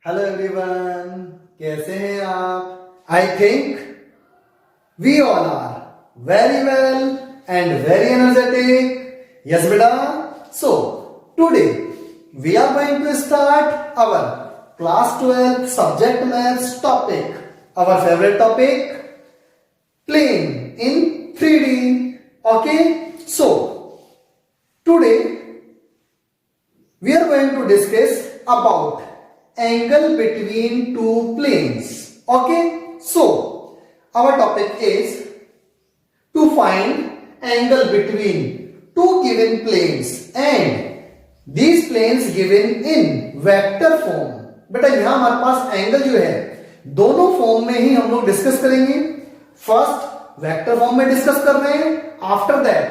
Hello everyone, कैसे हैं आप? I think we all are very well and very energetic. Yes बेटा. So today we are going to start our class 12 subject maths topic. Our favourite topic, plane in 3D. Okay, so today we are going to discuss about angle between two planes. Okay, so our topic is to find angle between two given planes and these planes given in vector form. बेटा यहां हमारे पास angle जो है दोनों form में ही हम लोग discuss करेंगे. फर्स्ट वेक्टर फॉर्म में डिस्कस कर रहे हैं, आफ्टर दैट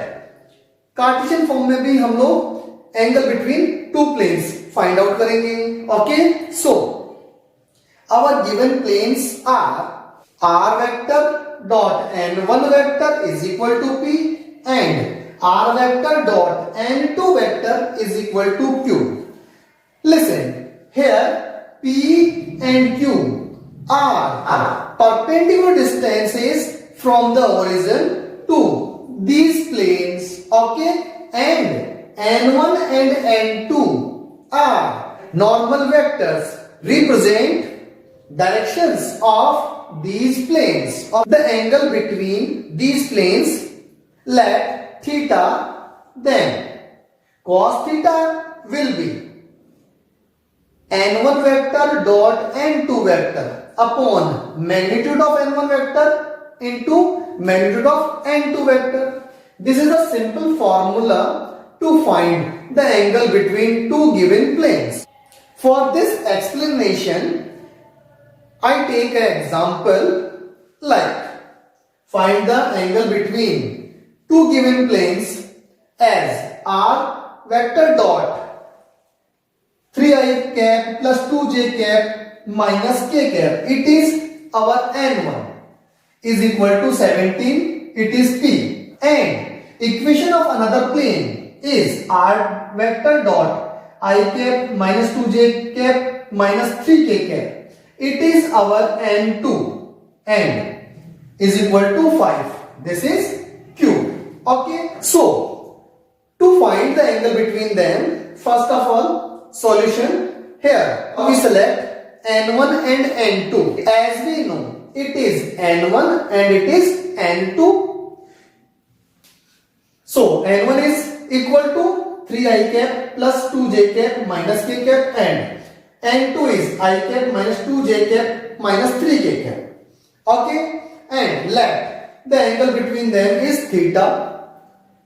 कार्टेशियन फॉर्म में भी हम लोग angle between two planes find out करेंगे. Okay, so our given planes are vector dot n1 vector is equal to p and r vector dot n2 vector is equal to q. Listen here, p and q are perpendicular distances from the origin to these planes. Okay, and n1 and n2 are normal vectors represent directions of these planes. Of the angle between these planes, let theta, then cos theta will be n1 vector dot n2 vector upon magnitude of n1 vector into magnitude of n2 vector. This is a simple formula to find the angle between two given planes. For this explanation, I take an example like find the angle between two given planes as r vector dot 3i cap plus 2j cap minus k cap. It is our n1 is equal to 17. It is p, and equation of another plane is r vector dot I cap minus 2j cap minus 3k cap. It is our n2 and is equal to 5. This is q. Okay, so to find the angle between them, first of all, solution. Here we select n1 and n2. As we know, it is n1 and it is n2. So n1 is equal to 3i cap plus 2j cap minus k cap and n2 is I cap minus 2j cap minus 3k cap. Okay, and let the angle between them is theta.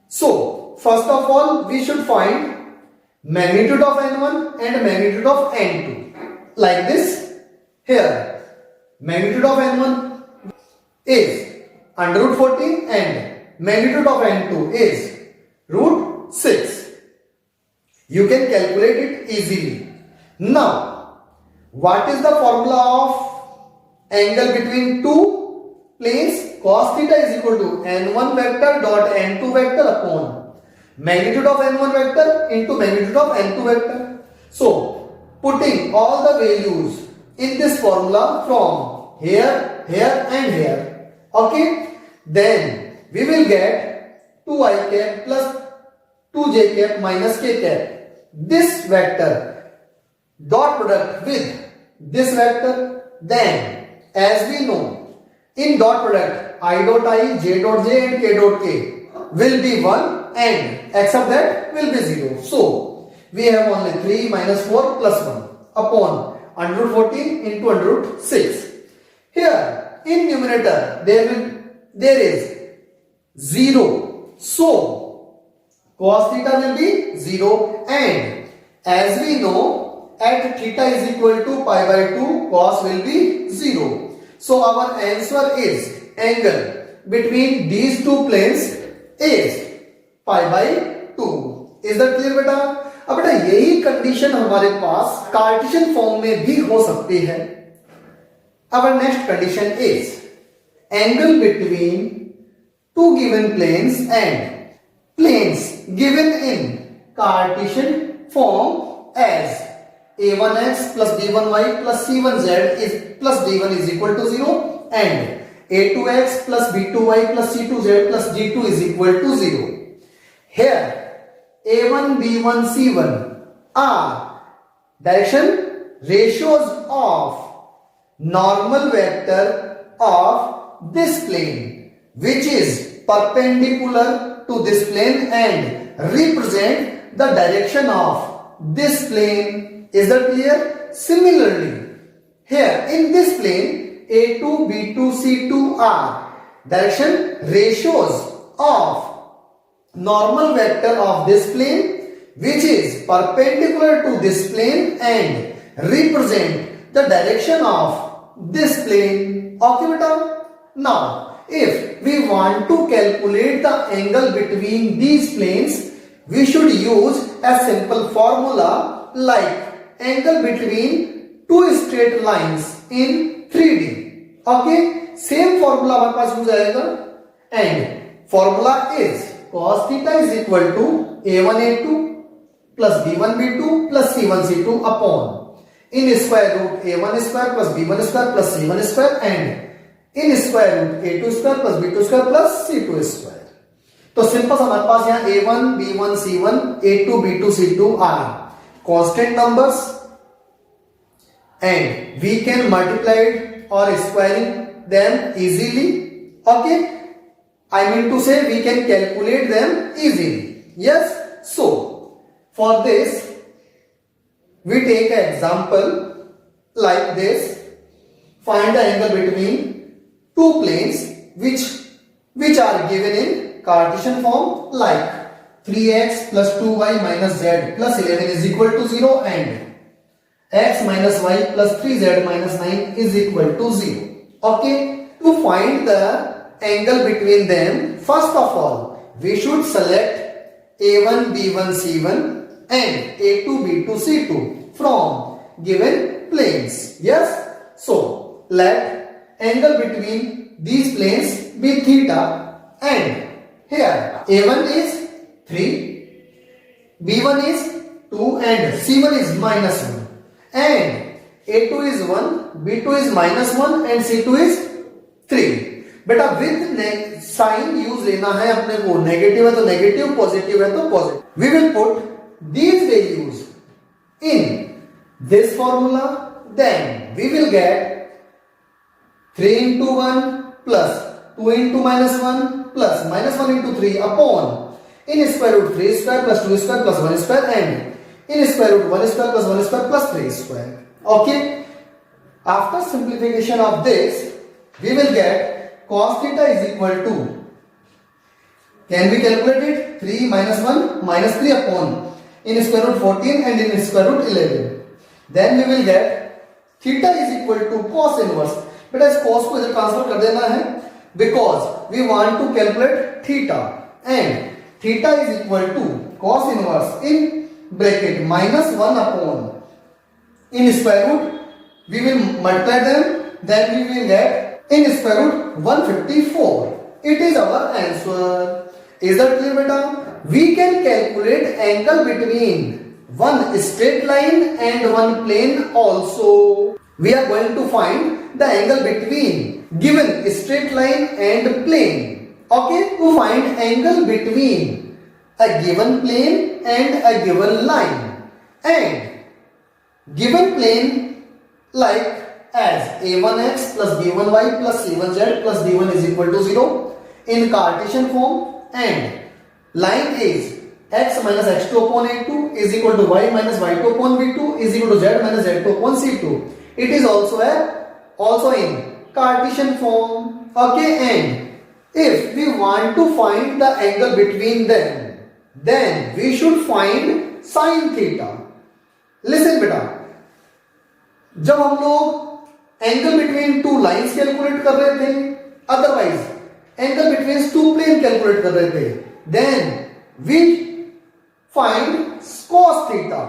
So first of all, we should find magnitude of n1 and magnitude of n2. Like this. Here magnitude of n1 is under root 14 and magnitude of n2 is root 6. You can calculate it easily. Now, what is the formula of angle between two planes? Cos theta is equal to n1 vector dot n2 vector upon magnitude of n1 vector into magnitude of n2 vector. So, putting all the values in this formula from here, here and here. Okay, then we will get 2i cap plus 2j cap minus k cap. This vector dot product with this vector. Then as we know, in dot product I dot I, j dot j and k dot k will be 1 and x of that will be 0. So we have only 3 minus 4 plus 1 upon under root 14 into under root 6. Here in numerator there is 0. So cos theta will be 0, and as we know at theta is equal to pi by 2, cos will be 0. So our answer is angle between these two planes is pi by 2. Is that clear बेटा? अब बेटा यही condition हमारे पास Cartesian form में भी हो सकती है. Our next condition is angle between two given planes and planes given in Cartesian form as a1x plus b1y plus c1z is plus d1 is equal to 0 and a2x plus b2y plus c2z plus d2 is equal to 0. Here a1, b1, c1 are direction ratios of normal vector of this plane which is perpendicular to this plane and represent the direction of this plane. Is that clear? Similarly, here in this plane a2, b2, c2 are direction ratios of normal vector of this plane which is perpendicular to this plane and represent the direction of this plane. Okay beta? Now if we want to calculate the angle between these planes, we should use a simple formula like angle between two straight lines in 3D. Okay, same formula हमारे पास use आएगा and formula is cos theta is equal to a1a2 plus b1b2 plus c1c2 upon in square root a1 square plus b1 square plus c1 square and in square root a2 square plus b2 square plus c2 square. तो simple हमारे पास यहाँ a1 b1 c1 a2 b2 c2 are constant numbers and we can multiply it or squaring them easily. Okay, I mean to say we can calculate them easily. Yes, so for this we take an example like this. Find the angle between two planes which are given in Cartesian form like 3x plus 2y minus z plus 11 is equal to 0 and x minus y plus 3z minus 9 is equal to 0. Okay, to find the angle between them, first of all, we should select a1, b1, c1 and a2, b2, c2 from given planes. Yes, so let angle between these planes be theta and here a1 is 3, b1 is 2 and c1 is minus 1 and a2 is 1, b2 is minus 1 and c2 is 3. बेटा with sign use लेना है अपने को, negative है तो negative, positive है तो positive. We will put these values in this formula, then we will get 3 into 1 plus 2 into minus 1 plus minus 1 into 3 upon in square root 3 square plus 2 square plus 1 square and in square root 1 square plus 1 square plus 3 square. Okay, after simplification of this we will get cos theta is equal to, can we calculate it, 3 minus 1 minus 3 upon in square root 14 and in square root 11. Then we will get theta is equal to cos inverse. बेटा इस cos को इधर transfer कर देना है because we want to calculate theta and theta is equal to cos inverse in bracket minus 1 upon in square root, we will multiply them, then we will get in square root 154. It is our answer. Is that clear beta? We can calculate angle between one straight line and one plane also. We are going to find the angle between given straight line and plane. Okay, to find angle between a given plane and a given line and given plane like as a1x plus b1y plus c1z plus d1 is equal to 0 in Cartesian form and line is x minus x2 upon a2 is equal to y minus y2 upon b2 is equal to z minus z2 upon c2. It is also in Cartesian form. Okay, and if we want to find the angle between them, then we should find sin theta. Listen बेटा, जब हम लोग angle between two lines calculate कर रहे थे, otherwise angle between two plane calculate कर रहे थे, then we find cos theta.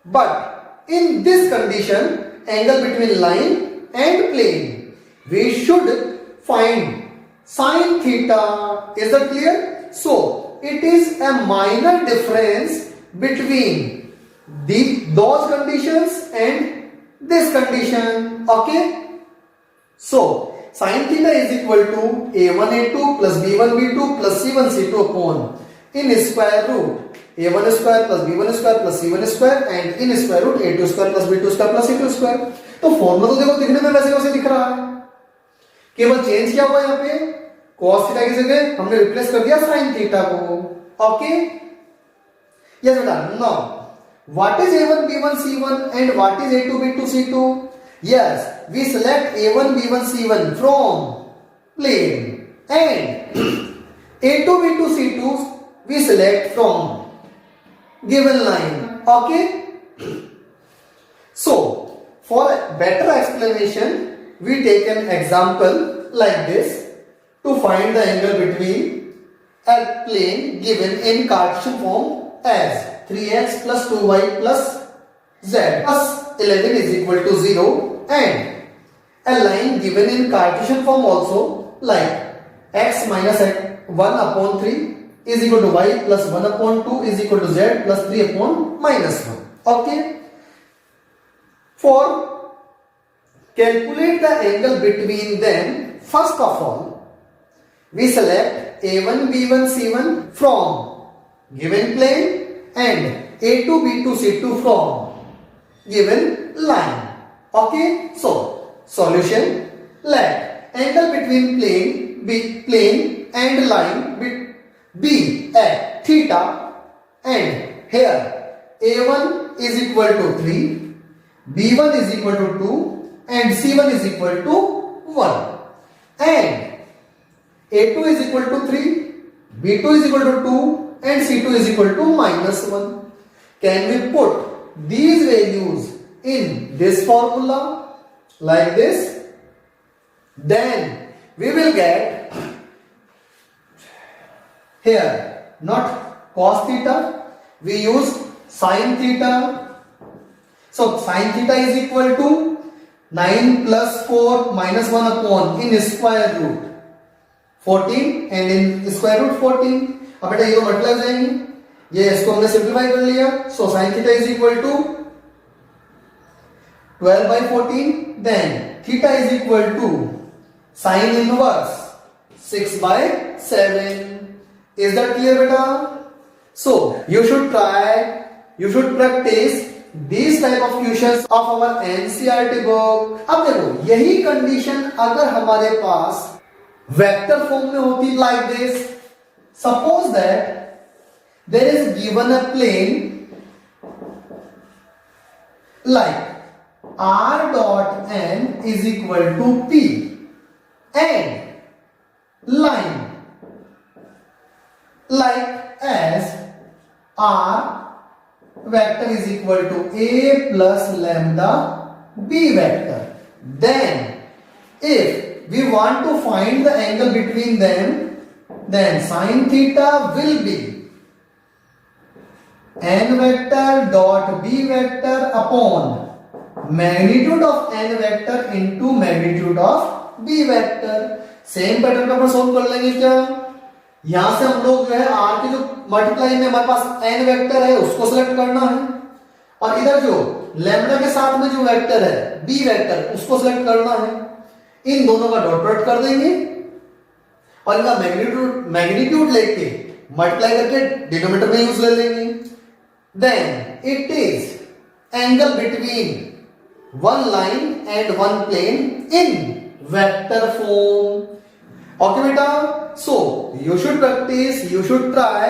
But in this condition, angle between line and plane, we should find sin theta. Is that clear? So it is a minor difference between those conditions and this condition. Okay, so sin theta is equal to a1 a2 plus b1 b2 plus c1 c2 upon in square root a1 square plus b1 square plus c1 square and in square root a2 square plus b2 square plus c2 square. तो formula तो देखो दिखने में वैसे वैसे दिख रहा है, केवल चेंज क्या हुआ यहाँ पे, cos थीटा की जगह हमने रिप्लेस कर दिया sin थीटा को. ओके, यस बेटा. Now what is a1 b1 c1 and what is a2 b2 c2? Yes, we select a1 b1 c1 from plane and a2 b2 c2 we select from given line. Okay, so for better explanation we take an example like this to find the angle between a plane given in Cartesian form as 3x plus 2y plus z plus 11 is equal to 0 and a line given in Cartesian form also like x minus 1 upon 3 is equal to y plus 1 upon 2 is equal to z plus 3 upon minus 1. Okay, for calculate the angle between them, first of all we select a1 b1 c1 from given plane and a2 b2 c2 from given line. Okay, so solution, let angle between plane and line be at theta and here a1 is equal to 3, b1 is equal to 2 and c1 is equal to 1 and a2 is equal to 3, b2 is equal to 2 and c2 is equal to minus 1. Can we put these values in this formula like this? Then we will get here not cos theta, we use sin theta. So sin theta is equal to 9 plus 4 minus 1 upon in square root 14 and in square root 14. अब बेटा ये तो multiply हो जाएंगे, ये इसको हमने simplify कर लिया. सो sin theta is equal to 12 by 14, then theta is equal to sin inverse 6 by 7. Is that clear beta? So you should practice these type of questions of our NCERT book. अब देखो यही condition अगर हमारे पास vector form में होती like this, suppose that there is given a plane like r dot n is equal to p and line like as r vector is equal to a plus lambda b vector. Then if we want to find the angle between them, then sin theta will be n vector dot b vector upon magnitude of n vector into magnitude of b vector. Same pattern का अपन solve कर लेंगे क्या? यहां से हम लोग जो है r की जो मल्टीप्लाई में हमारे पास n वेक्टर है उसको सिलेक्ट करना है और इधर जो लैम्डा के साथ में जो वेक्टर है b वेक्टर उसको सिलेक्ट करना है. इन दोनों का डॉट प्रोडक्ट कर देंगे और इनका मैग्नीट्यूड लेके मल्टीप्लाई करके डिनोमिनेटर में यूज ले लेंगे. Then it is angle between one line and one plane in vector form. Okay beta, so you should practice, you should try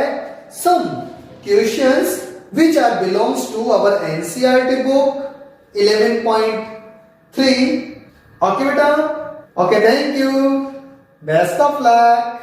some questions which are belongs to our NCERT book 11.3. Okay beta, okay, thank you, best of luck.